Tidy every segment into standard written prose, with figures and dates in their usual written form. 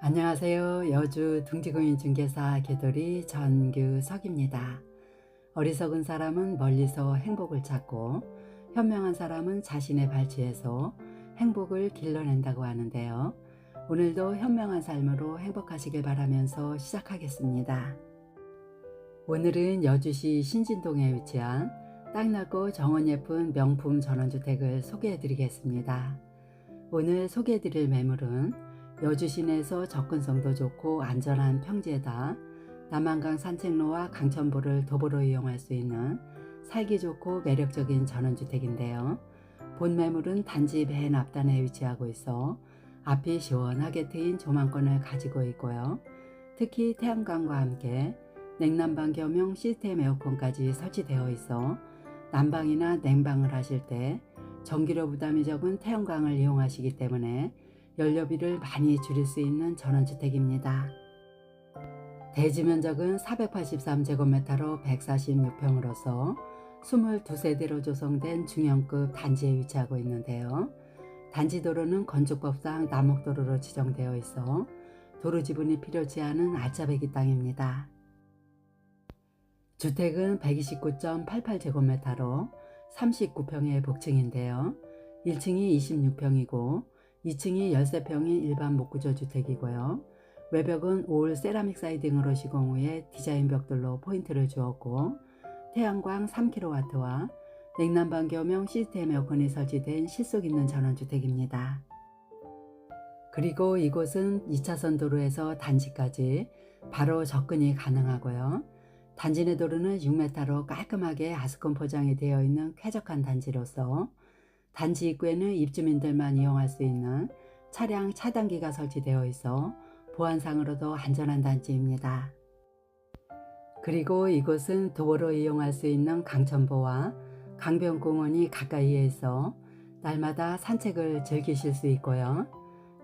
안녕하세요. 여주 둥지구인중개사 개돌이 전규석입니다. 어리석은 사람은 멀리서 행복을 찾고 현명한 사람은 자신의 발치에서 행복을 길러낸다고 하는데요. 오늘도 현명한 삶으로 행복하시길 바라면서 시작하겠습니다. 오늘은 여주시 신진동에 위치한 딱 넓고 정원 예쁜 명품 전원주택을 소개해 드리겠습니다. 오늘 소개해 드릴 매물은 여주 시내에서 접근성도 좋고 안전한 평지에다 남한강 산책로와 강천보를 도보로 이용할 수 있는 살기 좋고 매력적인 전원주택인데요. 본 매물은 단지 맨 앞단에 위치하고 있어 앞이 시원하게 트인 조망권을 가지고 있고요. 특히 태양광과 함께 냉난방 겸용 시스템 에어컨까지 설치되어 있어 난방이나 냉방을 하실 때 전기료 부담이 적은 태양광을 이용하시기 때문에 연료비를 많이 줄일 수 있는 전원주택입니다. 대지 면적은 483제곱미터로 146평으로서 22세대로 조성된 중형급 단지에 위치하고 있는데요. 단지 도로는 건축법상 남목도로로 지정되어 있어 도로 지분이 필요치 않은 알짜배기 땅입니다. 주택은 129.88제곱미터로 39평의 복층인데요. 1층이 26평이고 2층이 13평인 일반 목구조 주택이고요. 외벽은 올 세라믹 사이딩으로 시공 후에 디자인 벽돌로 포인트를 주었고 태양광 3kW와 냉난방 겸용 시스템 에어컨이 설치된 실속 있는 전원주택입니다. 그리고 이곳은 2차선 도로에서 단지까지 바로 접근이 가능하고요. 단지 내 도로는 6m로 깔끔하게 아스콘 포장이 되어 있는 쾌적한 단지로서 단지 입구에는 입주민들만 이용할 수 있는 차량 차단기가 설치되어 있어 보안상으로도 안전한 단지입니다. 그리고 이곳은 도보로 이용할 수 있는 강천보와 강변공원이 가까이에 있어 날마다 산책을 즐기실 수 있고요.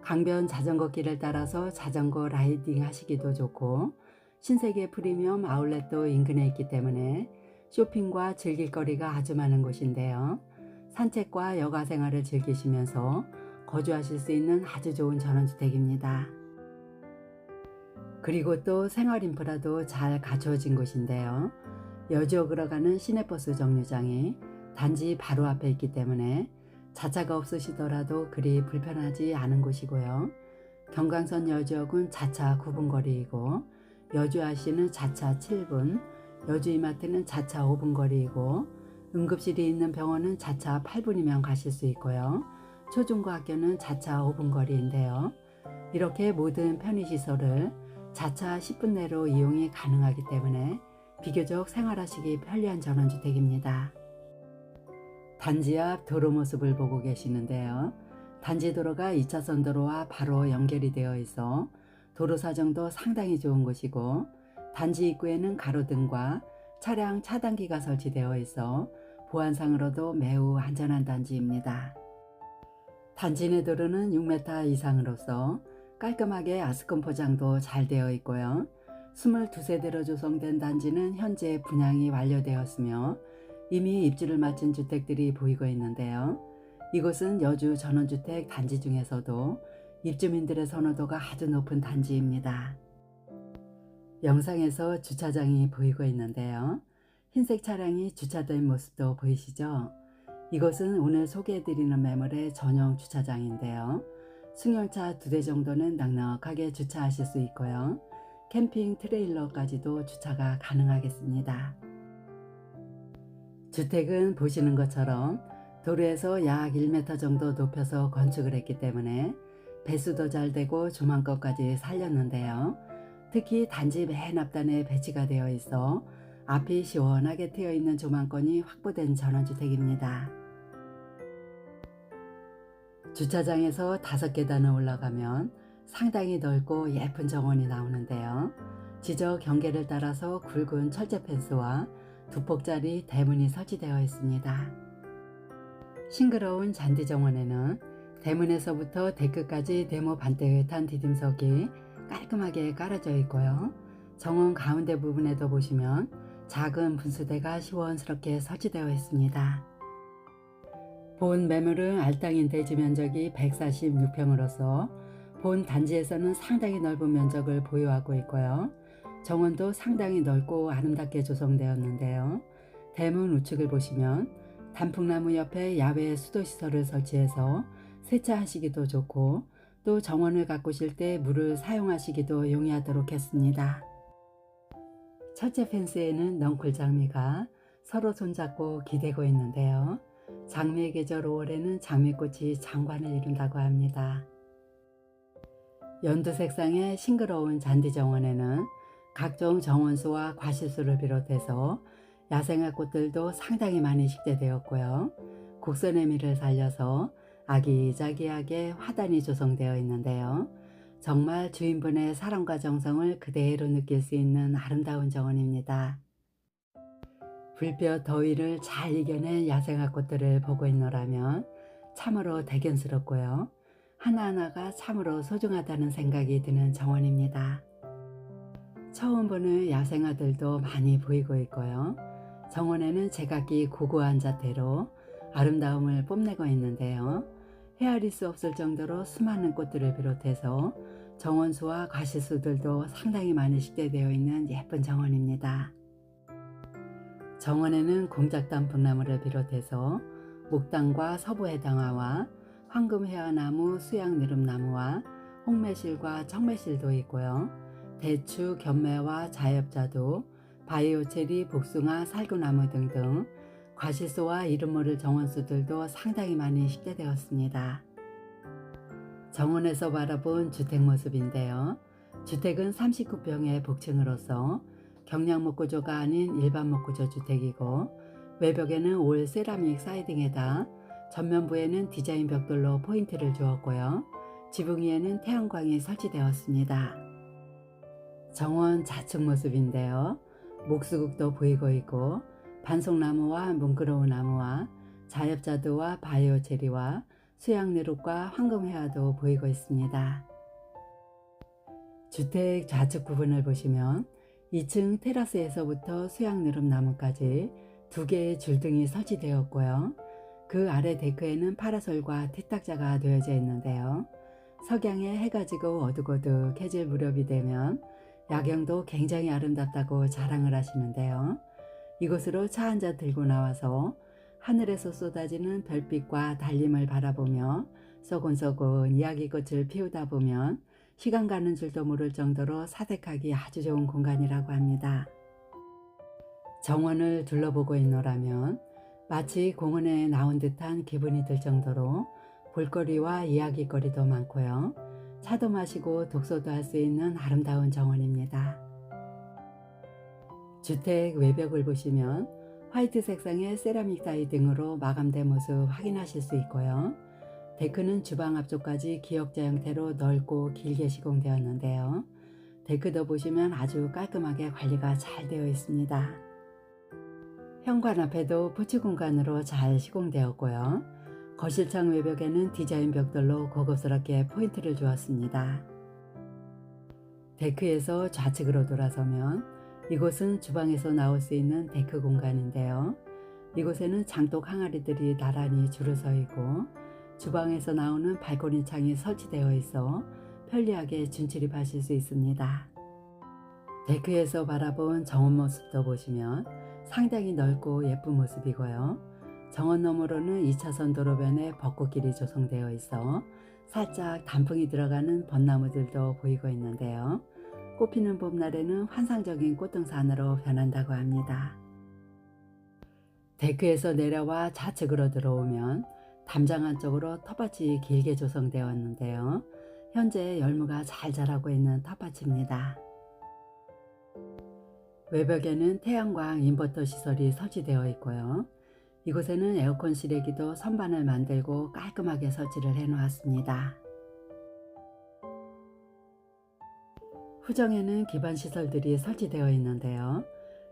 강변 자전거길을 따라서 자전거 라이딩 하시기도 좋고 신세계 프리미엄 아울렛도 인근에 있기 때문에 쇼핑과 즐길 거리가 아주 많은 곳인데요. 산책과 여가 생활을 즐기시면서 거주하실 수 있는 아주 좋은 전원주택입니다. 그리고 또 생활 인프라도 잘 갖춰진 곳인데요. 여주역으로 가는 시내버스 정류장이 단지 바로 앞에 있기 때문에 자차가 없으시더라도 그리 불편하지 않은 곳이고요. 경강선 여주역은 자차 9분 거리이고 여주IC는 자차 7분, 여주이마트는 자차 5분 거리이고 응급실이 있는 병원은 자차 8분이면 가실 수 있고요. 초중고 학교는 자차 5분 거리인데요. 이렇게 모든 편의시설을 자차 10분 내로 이용이 가능하기 때문에 비교적 생활하시기 편리한 전원주택입니다. 단지 앞 도로 모습을 보고 계시는데요. 단지 도로가 2차선 도로와 바로 연결이 되어 있어 도로 사정도 상당히 좋은 곳이고 단지 입구에는 가로등과 차량 차단기가 설치되어 있어 보안상으로도 매우 안전한 단지입니다. 단지 내 도로는 6m 이상으로서 깔끔하게 아스콘 포장도 잘 되어 있고요. 22세대로 조성된 단지는 현재 분양이 완료되었으며 이미 입주를 마친 주택들이 보이고 있는데요. 이곳은 여주 전원주택 단지 중에서도 입주민들의 선호도가 아주 높은 단지입니다. 영상에서 주차장이 보이고 있는데요. 흰색 차량이 주차된 모습도 보이시죠? 이곳은 오늘 소개해드리는 매물의 전용 주차장인데요. 승용차 2대 정도는 넉넉하게 주차하실 수 있고요. 캠핑 트레일러까지도 주차가 가능하겠습니다. 주택은 보시는 것처럼 도로에서 약 1m 정도 높여서 건축을 했기 때문에 배수도 잘 되고 조망권까지 살렸는데요. 특히 단지 맨 앞단에 배치가 되어 있어 앞이 시원하게 트여 있는 조망권이 확보된 전원주택입니다. 주차장에서 5계단을 올라가면 상당히 넓고 예쁜 정원이 나오는데요. 지저 경계를 따라서 굵은 철제 펜스와 2폭짜리 대문이 설치되어 있습니다. 싱그러운 잔디 정원에는 대문에서부터 데크까지 네모 반듯한 디딤석이 깔끔하게 깔아져 있고요. 정원 가운데 부분에도 보시면 작은 분수대가 시원스럽게 설치되어 있습니다. 본 매물은 알땅인 대지 면적이 146평으로서 본 단지에서는 상당히 넓은 면적을 보유하고 있고요. 정원도 상당히 넓고 아름답게 조성되었는데요. 대문 우측을 보시면 단풍나무 옆에 야외 수도시설을 설치해서 세차하시기도 좋고 또 정원을 가꾸실 때 물을 사용하시기도 용이하도록 했습니다. 첫째 펜스에는 넝쿨 장미가 서로 손잡고 기대고 있는데요. 장미의 계절 5월에는 장미꽃이 장관을 이룬다고 합니다. 연두 색상의 싱그러운 잔디정원에는 각종 정원수와 과실수를 비롯해서 야생화 꽃들도 상당히 많이 식재되었고요. 곡선의 미를 살려서 아기자기하게 화단이 조성되어 있는데요. 정말 주인분의 사랑과 정성을 그대로 느낄 수 있는 아름다운 정원입니다. 불볕 더위를 잘 이겨낸 야생화 꽃들을 보고 있노라면 참으로 대견스럽고요. 하나하나가 참으로 소중하다는 생각이 드는 정원입니다. 처음 보는 야생화들도 많이 보이고 있고요. 정원에는 제각기 고고한 자태로 아름다움을 뽐내고 있는데요. 헤아릴 수 없을 정도로 수많은 꽃들을 비롯해서 정원수와 과실수들도 상당히 많이 식재되어 있는 예쁜 정원입니다. 정원에는 공작단풍나무를 비롯해서 목당과 서부해당화와 황금회화나무, 수양느릅나무와 홍매실과 청매실도 있고요. 대추, 견매와 자엽자두, 바이오체리, 복숭아, 살구나무 등등 과실수와 이름 모를 정원수들도 상당히 많이 식재되었습니다. 정원에서 바라본 주택 모습인데요. 주택은 39평의 복층으로서 경량목 구조가 아닌 일반 목 구조 주택이고 외벽에는 올 세라믹 사이딩에다 전면부에는 디자인 벽돌로 포인트를 주었고요. 지붕 위에는 태양광이 설치되었습니다. 정원 좌측 모습인데요. 목수국도 보이고 있고 반송나무와 뭉그러운 나무와 자엽자두와 바이오체리와 수양내룩과 황금회화도 보이고 있습니다. 주택 좌측 부분을 보시면 2층 테라스에서부터 수양느릅나무까지 2개의 줄등이 설치되었고요. 그 아래 데크에는 파라솔과 티탁자가 놓여져 있는데요. 석양에 해가 지고 어둑어둑해질 무렵이 되면 야경도 굉장히 아름답다고 자랑을 하시는데요. 이곳으로 차 한 잔 들고 나와서 하늘에서 쏟아지는 별빛과 달림을 바라보며 소곤소곤 이야기꽃을 피우다 보면 시간 가는 줄도 모를 정도로 사색하기 아주 좋은 공간이라고 합니다. 정원을 둘러보고 있노라면 마치 공원에 나온 듯한 기분이 들 정도로 볼거리와 이야기거리도 많고요. 차도 마시고 독서도 할 수 있는 아름다운 정원입니다. 주택 외벽을 보시면 화이트 색상의 세라믹 사이딩으로 마감된 모습 확인하실 수 있고요. 데크는 주방 앞쪽까지 기역자 형태로 넓고 길게 시공되었는데요. 데크도 보시면 아주 깔끔하게 관리가 잘 되어 있습니다. 현관 앞에도 부치 공간으로 잘 시공되었고요. 거실창 외벽에는 디자인 벽돌로 고급스럽게 포인트를 주었습니다. 데크에서 좌측으로 돌아서면 이곳은 주방에서 나올 수 있는 데크 공간인데요. 이곳에는 장독 항아리들이 나란히 줄을 서 있고 주방에서 나오는 발코니 창이 설치되어 있어 편리하게 진출입하실 수 있습니다. 데크에서 바라본 정원 모습도 보시면 상당히 넓고 예쁜 모습이고요. 정원 너머로는 2차선 도로변에 벚꽃길이 조성되어 있어 살짝 단풍이 들어가는 벚나무들도 보이고 있는데요. 꽃피는 봄날에는 환상적인 꽃등산으로 변한다고 합니다. 데크에서 내려와 좌측으로 들어오면 담장 안쪽으로 텃밭이 길게 조성되었는데요. 현재 열무가 잘 자라고 있는 텃밭입니다. 외벽에는 태양광 인버터 시설이 설치되어 있고요. 이곳에는 에어컨 실외기도 선반을 만들고 깔끔하게 설치를 해 놓았습니다. 후정에는 기반 시설들이 설치되어 있는데요.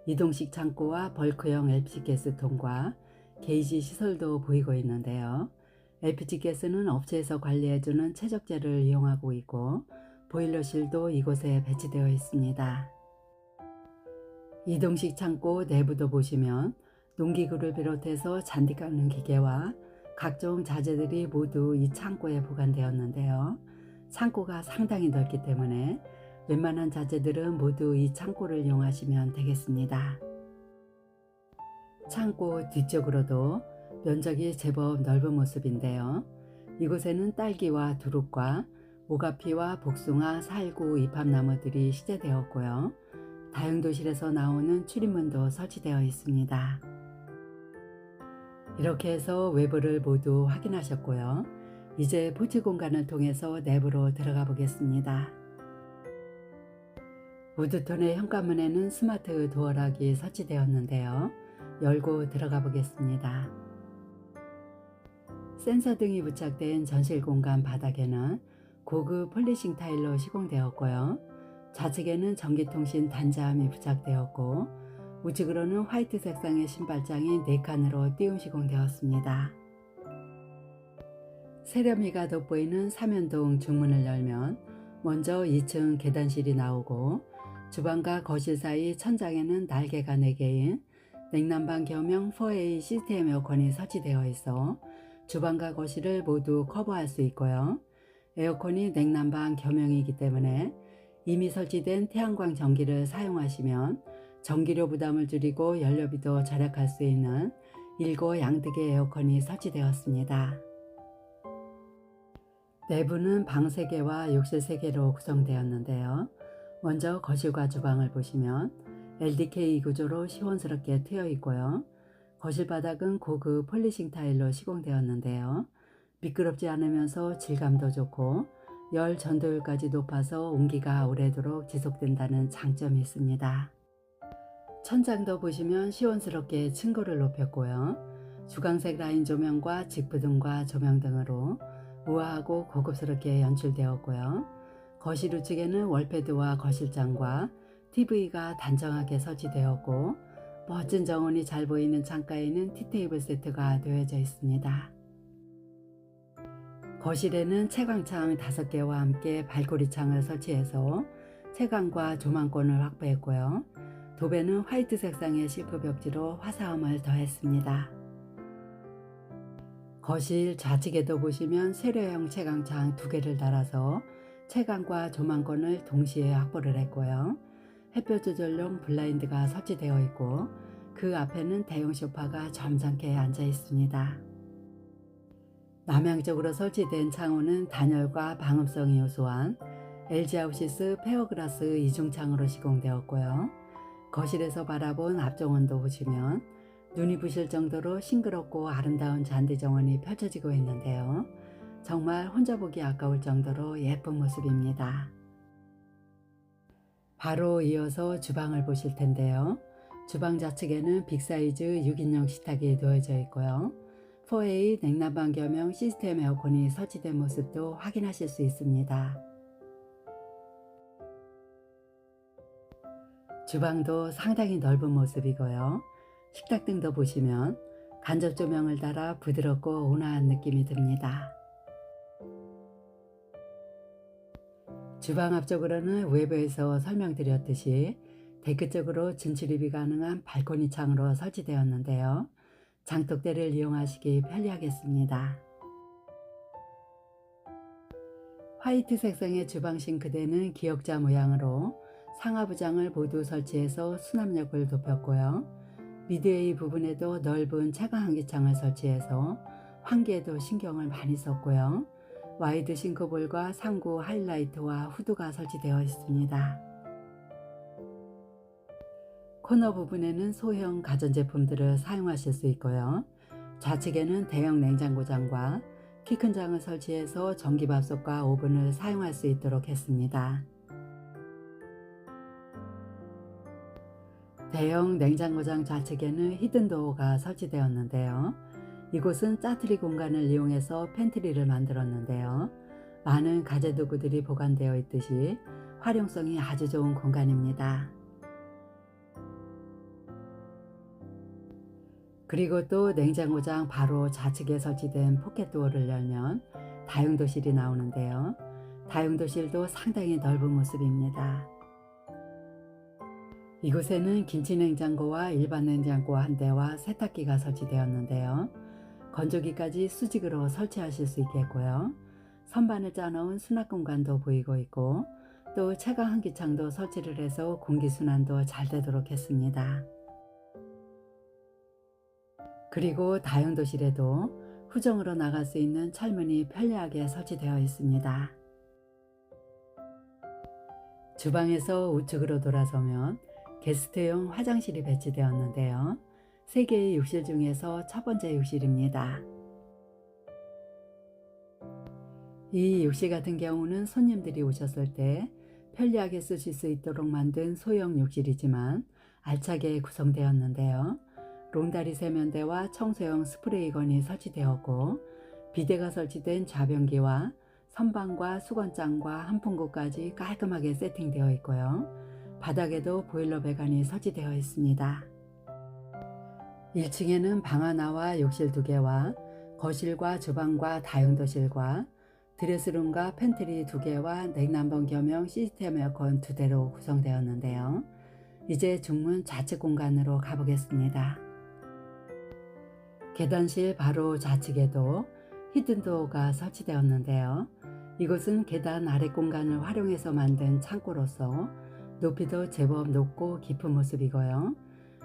이동식 창고와 벌크형 LPG 가스통과 게이지 시설도 보이고 있는데요. LPG 가스는 업체에서 관리해주는 최적재를 이용하고 있고 보일러실도 이곳에 배치되어 있습니다. 이동식 창고 내부도 보시면 농기구를 비롯해서 잔디 깎는 기계와 각종 자재들이 모두 이 창고에 보관되었는데요. 창고가 상당히 넓기 때문에 웬만한 자재들은 모두 이 창고를 이용하시면 되겠습니다. 창고 뒤쪽으로도 면적이 제법 넓은 모습인데요. 이곳에는 딸기와 두릅과 오가피와 복숭아, 살구, 이팝나무들이 시제되었고요. 다용도실에서 나오는 출입문도 설치되어 있습니다. 이렇게 해서 외부를 모두 확인하셨고요. 이제 부지 공간을 통해서 내부로 들어가 보겠습니다. 우드톤의 현관문에는 스마트 도어락이 설치되었는데요. 열고 들어가 보겠습니다. 센서 등이 부착된 전실 공간 바닥에는 고급 폴리싱 타일로 시공되었고요. 좌측에는 전기통신 단자함이 부착되었고 우측으로는 화이트 색상의 신발장이 4칸으로 띄움 시공되었습니다. 세련미가 돋보이는 삼연동 중문을 열면 먼저 2층 계단실이 나오고 주방과 거실 사이 천장에는 날개가 4개인 냉난방 겸용 4A 시스템 에어컨이 설치되어 있어 주방과 거실을 모두 커버할 수 있고요. 에어컨이 냉난방 겸용이기 때문에 이미 설치된 태양광 전기를 사용하시면 전기료 부담을 줄이고 연료비도 절약할 수 있는 일고 양득의 에어컨이 설치되었습니다. 내부는 방 3개와 욕실 3개로 구성되었는데요. 먼저 거실과 주방을 보시면 LDK 구조로 시원스럽게 트여 있고요. 거실 바닥은 고급 폴리싱 타일로 시공되었는데요. 미끄럽지 않으면서 질감도 좋고 열 전도율까지 높아서 온기가 오래도록 지속된다는 장점이 있습니다. 천장도 보시면 시원스럽게 층고를 높였고요. 주광색 라인 조명과 직부등과 조명 등으로 우아하고 고급스럽게 연출되었고요. 거실 우측에는 월패드와 거실장과 TV가 단정하게 설치되었고 멋진 정원이 잘 보이는 창가에는 티테이블 세트가 놓여져 있습니다. 거실에는 채광창 5개와 함께 발코니 창을 설치해서 채광과 조망권을 확보했고요. 도배는 화이트 색상의 실크 벽지로 화사함을 더했습니다. 거실 좌측에도 보시면 세로형 채광창 2개를 달아서 채광과 조망권을 동시에 확보를 했고요. 햇볕 조절용 블라인드가 설치되어 있고 그 앞에는 대형 소파가 점잖게 앉아 있습니다. 남향쪽으로 설치된 창호는 단열과 방음성이 요소한 LG아웃시스 페어글라스 이중창으로 시공되었고요. 거실에서 바라본 앞정원도 보시면 눈이 부실 정도로 싱그럽고 아름다운 잔디 정원이 펼쳐지고 있는데요. 정말 혼자 보기 아까울 정도로 예쁜 모습입니다. 바로 이어서 주방을 보실 텐데요. 주방 좌측에는 빅사이즈 6인용 식탁이 놓여져 있고요. 4A 냉난방 겸용 시스템 에어컨이 설치된 모습도 확인하실 수 있습니다. 주방도 상당히 넓은 모습이고요. 식탁 등도 보시면 간접 조명을 달아 부드럽고 온화한 느낌이 듭니다. 주방 앞쪽으로는 외부에서 설명드렸듯이 데크 쪽으로 진출입이 가능한 발코니 창으로 설치되었는데요. 장독대를 이용하시기 편리하겠습니다. 화이트 색상의 주방 싱크대는 기역자 모양으로 상하부장을 모두 설치해서 수납력을 높였고요. 미드웨이 부분에도 넓은 채광 환기창을 설치해서 환기에도 신경을 많이 썼고요. 와이드 싱크볼과 상부 하이라이트와 후드가 설치되어 있습니다. 코너 부분에는 소형 가전제품들을 사용하실 수 있고요. 좌측에는 대형 냉장고장과 키 큰 장을 설치해서 전기밥솥과 오븐을 사용할 수 있도록 했습니다. 대형 냉장고장 좌측에는 히든도어가 설치되었는데요. 이곳은 짜투리 공간을 이용해서 팬트리를 만들었는데요. 많은 가재도구들이 보관되어 있듯이 활용성이 아주 좋은 공간입니다. 그리고 또 냉장고장 바로 좌측에 설치된 포켓도어를 열면 다용도실이 나오는데요. 다용도실도 상당히 넓은 모습입니다. 이곳에는 김치냉장고와 일반 냉장고 한 대와 세탁기가 설치되었는데요. 건조기까지 수직으로 설치하실 수 있겠고요. 선반을 짜놓은 수납 공간도 보이고 있고 또 채광 환기창도 설치를 해서 공기순환도 잘 되도록 했습니다. 그리고 다용도실에도 후정으로 나갈 수 있는 철문이 편리하게 설치되어 있습니다. 주방에서 우측으로 돌아서면 게스트용 화장실이 배치되었는데요. 3개의 욕실 중에서 첫 번째 욕실입니다. 이 욕실 같은 경우는 손님들이 오셨을 때 편리하게 쓰실 수 있도록 만든 소형 욕실이지만 알차게 구성되었는데요. 롱다리 세면대와 청소용 스프레이건이 설치되었고 비데가 설치된 좌변기와 선반과 수건장과 한풍구까지 깔끔하게 세팅되어 있고요. 바닥에도 보일러 배관이 설치되어 있습니다. 1층에는 방 하나와 욕실 2개와 거실과 주방과 다용도실과 드레스룸과 팬트리 2개와 냉난방 겸용 시스템 에어컨 2대로 구성되었는데요. 이제 중문 좌측 공간으로 가보겠습니다. 계단실 바로 좌측에도 히든도어가 설치되었는데요. 이곳은 계단 아래 공간을 활용해서 만든 창고로서 높이도 제법 높고 깊은 모습이고요.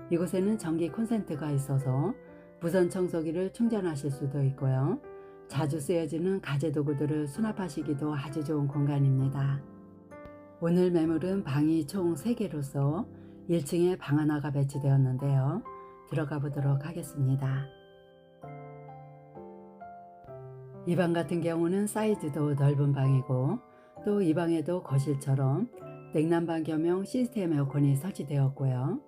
이곳에는 전기 콘센트가 있어서 무선 청소기를 충전하실 수도 있고요. 자주 쓰여지는 가재도구들을 수납하시기도 아주 좋은 공간입니다. 오늘 매물은 방이 총 3개로서 1층에 방 하나가 배치되었는데요. 들어가 보도록 하겠습니다. 이 방 같은 경우는 사이즈도 넓은 방이고 또 이 방에도 거실처럼 냉난방 겸용 시스템 에어컨이 설치되었고요.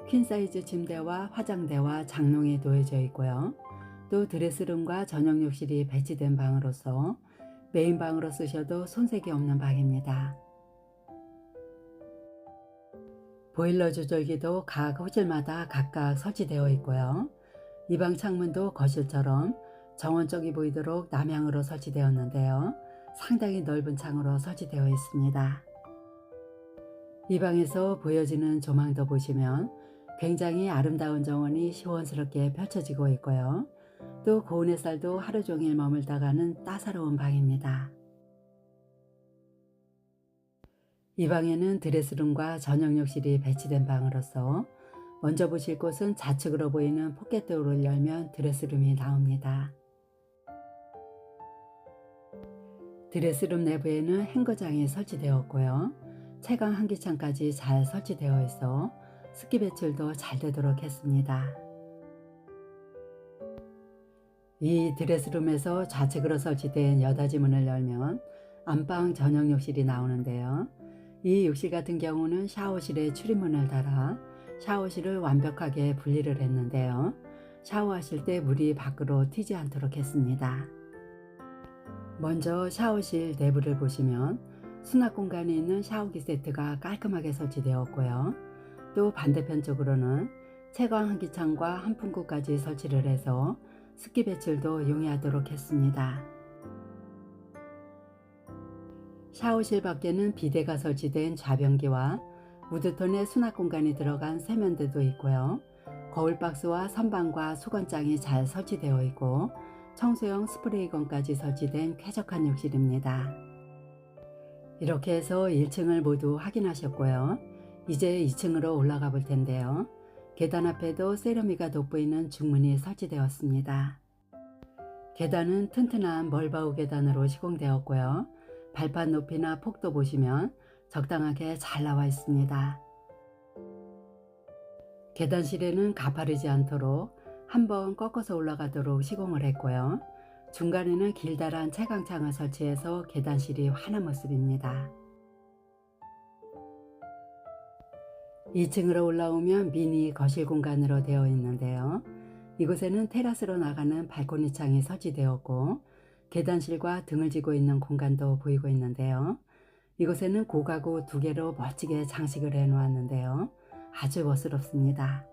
퀸사이즈 침대와 화장대와 장롱이 놓여져 있고요. 또 드레스룸과 전용 욕실이 배치된 방으로서 메인방으로 쓰셔도 손색이 없는 방입니다. 보일러 조절기도 각 호실마다 각각 설치되어 있고요. 이 방 창문도 거실처럼 정원 쪽이 보이도록 남향으로 설치되었는데요. 상당히 넓은 창으로 설치되어 있습니다. 이 방에서 보여지는 조망도 보시면 굉장히 아름다운 정원이 시원스럽게 펼쳐지고 있고요. 또 고운 햇살도 하루 종일 머물다 가는 따사로운 방입니다. 이 방에는 드레스룸과 전용 욕실이 배치된 방으로서 먼저 보실 곳은 좌측으로 보이는 포켓도어를 열면 드레스룸이 나옵니다. 드레스룸 내부에는 행거장이 설치되었고요. 채광 환기창까지 잘 설치되어 있어 습기 배출도 잘 되도록 했습니다. 이 드레스룸에서 좌측으로 설치된 여닫이 문을 열면 안방 전용 욕실이 나오는데요. 이 욕실 같은 경우는 샤워실에 출입문을 달아 샤워실을 완벽하게 분리를 했는데요. 샤워하실 때 물이 밖으로 튀지 않도록 했습니다. 먼저 샤워실 내부를 보시면 수납 공간에 있는 샤워기 세트가 깔끔하게 설치되었고요. 또 반대편 쪽으로는 채광 환기창과 한풍구까지 설치를 해서 습기 배출도 용이하도록 했습니다. 샤워실 밖에는 비데가 설치된 좌변기와 우드톤의 수납 공간이 들어간 세면대도 있고요. 거울 박스와 선반과 수건장이 잘 설치되어 있고 청소용 스프레이건까지 설치된 쾌적한 욕실입니다. 이렇게 해서 1층을 모두 확인하셨고요. 이제 2층으로 올라가 볼 텐데요. 계단 앞에도 세라믹가 돋보이는 중문이 설치되었습니다. 계단은 튼튼한 멀바우 계단으로 시공되었고요. 발판 높이나 폭도 보시면 적당하게 잘 나와 있습니다. 계단실에는 가파르지 않도록 한번 꺾어서 올라가도록 시공을 했고요. 중간에는 길다란 채광창을 설치해서 계단실이 환한 모습입니다. 2층으로 올라오면 미니 거실 공간으로 되어 있는데요. 이곳에는 테라스로 나가는 발코니 창이 설치되었고 계단실과 등을 지고 있는 공간도 보이고 있는데요. 이곳에는 고가구 2개로 멋지게 장식을 해 놓았는데요. 아주 멋스럽습니다.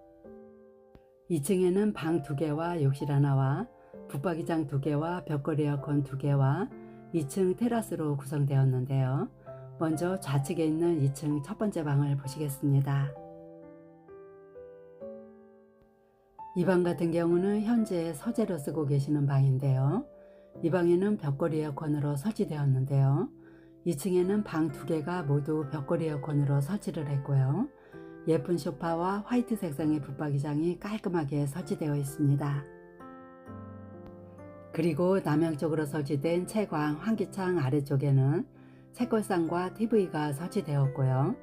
2층에는 방 2개와 욕실 하나와 붙박이장 2개와 벽걸이 에어컨 2개와 2층 테라스로 구성되었는데요. 먼저 좌측에 있는 2층 첫 번째 방을 보시겠습니다. 이 방 같은 경우는 현재 서재로 쓰고 계시는 방인데요. 이 방에는 벽걸이 에어컨으로 설치되었는데요. 2층에는 방 2개가 모두 벽걸이 에어컨으로 설치를 했고요. 예쁜 소파와 화이트 색상의 붙박이장이 깔끔하게 설치되어 있습니다. 그리고 남향 쪽으로 설치된 채광 환기창 아래쪽에는 책걸상과 TV가 설치되었고요.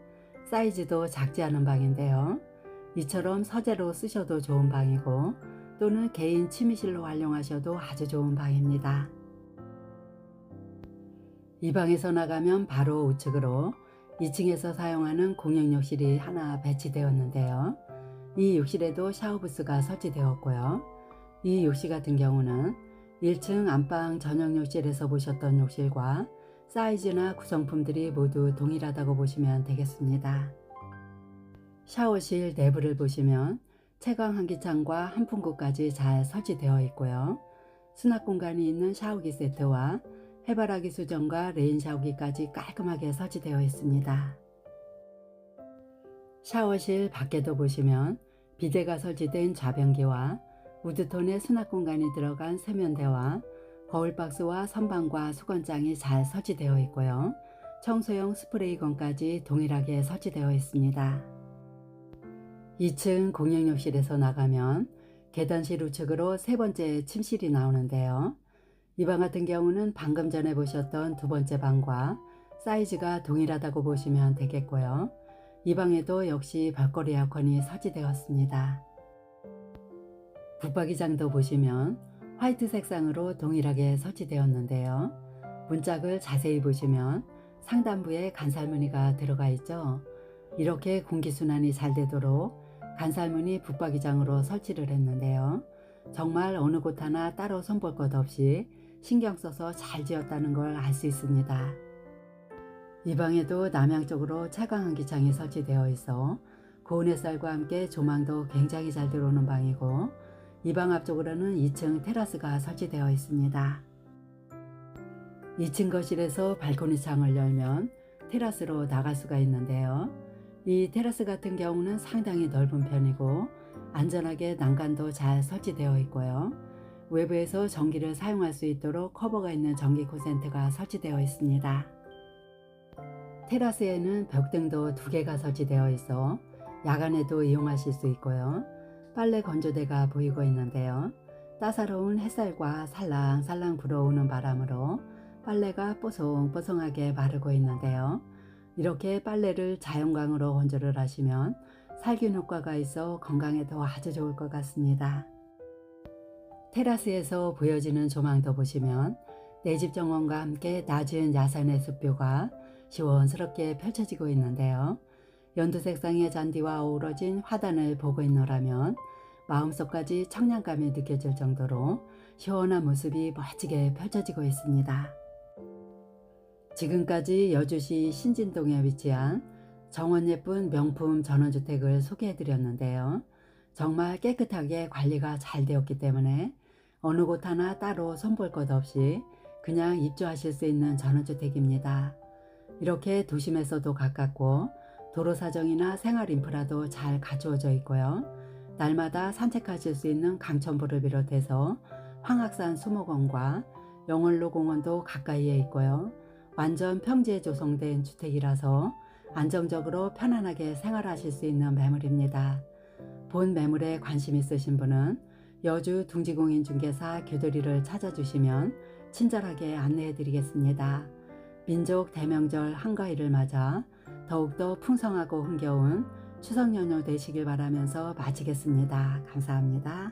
사이즈도 작지 않은 방인데요. 이처럼 서재로 쓰셔도 좋은 방이고 또는 개인 취미실로 활용하셔도 아주 좋은 방입니다. 이 방에서 나가면 바로 우측으로 2층에서 사용하는 공용 욕실이 하나 배치되었는데요. 이 욕실에도 샤워부스가 설치되었고요. 이 욕실 같은 경우는 1층 안방 전용 욕실에서 보셨던 욕실과 사이즈나 구성품들이 모두 동일하다고 보시면 되겠습니다. 샤워실 내부를 보시면 채광 환기창과 한풍구까지 잘 설치되어 있고요. 수납 공간이 있는 샤워기 세트와 해바라기 수전과 레인 샤워기까지 깔끔하게 설치되어 있습니다. 샤워실 밖에도 보시면 비데가 설치된 좌변기와 우드톤의 수납 공간이 들어간 세면대와 거울박스와 선반과 수건장이 잘 설치되어 있고요. 청소용 스프레이건까지 동일하게 설치되어 있습니다. 2층 공용욕실에서 나가면 계단실 우측으로 세 번째 침실이 나오는데요. 이 방 같은 경우는 방금 전에 보셨던 두 번째 방과 사이즈가 동일하다고 보시면 되겠고요. 이 방에도 역시 벽걸이 에어컨이 설치되었습니다. 붙박이장도 보시면 화이트 색상으로 동일하게 설치되었는데요. 문짝을 자세히 보시면 상단부에 간살무늬가 들어가 있죠. 이렇게 공기순환이 잘 되도록 간살무늬 붙박이장으로 설치를 했는데요. 정말 어느 곳 하나 따로 손볼 것 없이 신경 써서 잘 지었다는 걸 알 수 있습니다. 이 방에도 남향 쪽으로 채광 환기창이 설치되어 있어 고운 햇살과 함께 조망도 굉장히 잘 들어오는 방이고, 이 방 앞쪽으로는 2층 테라스가 설치되어 있습니다. 2층 거실에서 발코니 창을 열면 테라스로 나갈 수가 있는데요. 이 테라스 같은 경우는 상당히 넓은 편이고 안전하게 난간도 잘 설치되어 있고요. 외부에서 전기를 사용할 수 있도록 커버가 있는 전기 콘센트가 설치되어 있습니다. 테라스에는 벽등도 2개가 설치되어 있어 야간에도 이용하실 수 있고요. 빨래 건조대가 보이고 있는데요. 따사로운 햇살과 살랑살랑 불어오는 바람으로 빨래가 뽀송뽀송하게 마르고 있는데요. 이렇게 빨래를 자연광으로 건조를 하시면 살균 효과가 있어 건강에도 아주 좋을 것 같습니다. 테라스에서 보여지는 조망도 보시면 내 집 정원과 함께 낮은 야산의 숲뷰가 시원스럽게 펼쳐지고 있는데요. 연두색상의 잔디와 어우러진 화단을 보고 있노라면 마음속까지 청량감이 느껴질 정도로 시원한 모습이 멋지게 펼쳐지고 있습니다. 지금까지 여주시 신진동에 위치한 정원 예쁜 명품 전원주택을 소개해 드렸는데요. 정말 깨끗하게 관리가 잘 되었기 때문에 어느 곳 하나 따로 손볼 것 없이 그냥 입주하실 수 있는 전원주택입니다. 이렇게 도심에서도 가깝고 도로 사정이나 생활 인프라도 잘 갖추어져 있고요. 날마다 산책하실 수 있는 강천부를 비롯해서 황악산 수목원과 영월로 공원도 가까이에 있고요. 완전 평지에 조성된 주택이라서 안정적으로 편안하게 생활하실 수 있는 매물입니다. 본 매물에 관심 있으신 분은 여주 둥지공인중개사 규돌이를 찾아주시면 친절하게 안내해 드리겠습니다. 민족 대명절 한가위를 맞아 더욱더 풍성하고 흥겨운 추석 연휴 되시길 바라면서 마치겠습니다. 감사합니다.